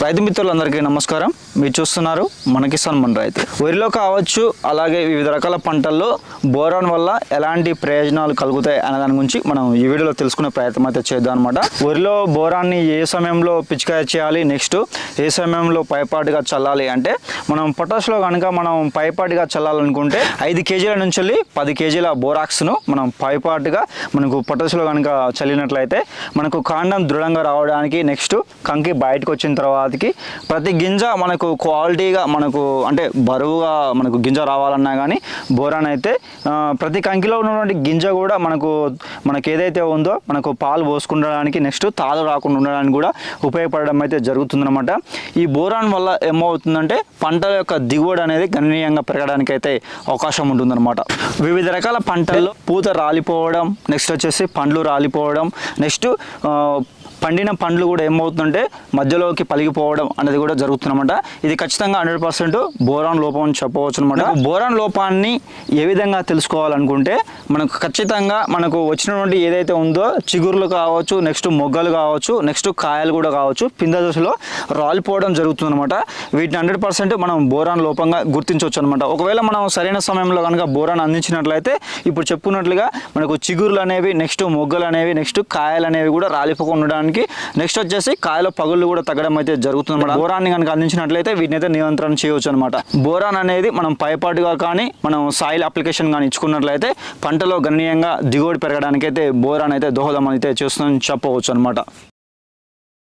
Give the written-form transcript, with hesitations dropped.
రైతు మిత్రులందరికీ నమస్కారం. మీరు చూస్తున్నారు మన కిసాన్ మన రైతు. వరిలో కావచ్చు, అలాగే వివిధ రకాల పంటల్లో బోరాన్ వల్ల ఎలాంటి ప్రయోజనాలు కలుగుతాయి అనే దాని గురించి మనం ఈ వీడియోలో తెలుసుకునే ప్రయత్నం అయితే చేద్దాం అనమాట. వరిలో బోరాన్ని ఏ సమయంలో పిచికారీ చేయాలి, నెక్స్ట్ ఏ సమయంలో పైపాటుగా చల్లాలి అంటే మనం పొటాష్లో కనుక మనం పైపాటుగా చల్లాలనుకుంటే 5 కేజీల నుంచి 10 కేజీల బోరాక్స్ను మనం పైపాటుగా మనకు పొటాష్లో కనుక చల్లినట్లయితే మనకు కాండం దృఢంగా రావడానికి, నెక్స్ట్ కంకి బయటకు వచ్చిన తర్వాతకి ప్రతి గింజ మనకు క్వాలిటీగా మనకు అంటే బరువుగా మనకు గింజ రావాలన్నా కానీ బోరాన్ అయితే ప్రతి కంకిలో ఉన్నటువంటి గింజ కూడా మనకు ఏదైతే ఉందో మనకు పాలు పోసుకుండడానికి, నెక్స్ట్ తాలు రాకుండా ఉండడానికి కూడా ఉపయోగపడడం అయితే జరుగుతుందన్నమాట. ఈ బోరాన్ వల్ల ఏమవుతుందంటే పంటల యొక్క దిగుబడి అనేది గణనీయంగా పెరగడానికి అయితే అవకాశం ఉంటుందన్నమాట. వివిధ రకాల పంటల్లో పూత రాలిపోవడం, నెక్స్ట్ వచ్చేసి పండ్లు రాలిపోవడం, నెక్స్ట్ పండిన పండ్లు కూడా ఏమవుతుందంటే మధ్యలోకి పలిగిపోవడం అనేది కూడా జరుగుతుందన్నమాట. ఇది ఖచ్చితంగా 100% బోరాన్ లోపం అని చెప్పవచ్చు అనమాట. బోరాన్ లోపాన్ని ఏ విధంగా తెలుసుకోవాలనుకుంటే మనకు ఖచ్చితంగా మనకు వచ్చినటువంటి ఏదైతే ఉందో చిగురులు కావచ్చు, నెక్స్ట్ మొగ్గలు కావచ్చు, నెక్స్ట్ కాయలు కూడా కావచ్చు, పిందె దశలో రాలిపోవడం జరుగుతుందన్నమాట. వీటిని 100% మనం బోరాన్ లోపంగా గుర్తించవచ్చు అనమాట. ఒకవేళ మనం సరైన సమయంలో కనుక బోరాన్ అందించినట్లయితే ఇప్పుడు చెప్పుకున్నట్లుగా మనకు చిగురులు అనేవి, నెక్స్ట్ మొగ్గలు అనేవి, నెక్స్ట్ కాయలు అనేవి కూడా రాలిపోకుండా ఉండడానికి, నెక్స్ట్ వచ్చేసి కాయల పగుళ్ళు కూడా తగ్గడం అయితే జరుగుతుంది అనమాట. బోరాన్ని కనుక అందించినట్లయితే వీటిని అయితే నియంత్రణ చేయవచ్చు అనమాట. బోరాన్ అనేది మనం పైపాటుగా కానీ మనం సాయిల్ అప్లికేషన్ కానీ ఇచ్చుకున్నట్లయితే పంటలో గణనీయంగా దిగుబడి పెరగడానికి అయితే బోరాన్ అయితే దోహదం అయితే చేస్తుందని చెప్పవచ్చు అనమాట.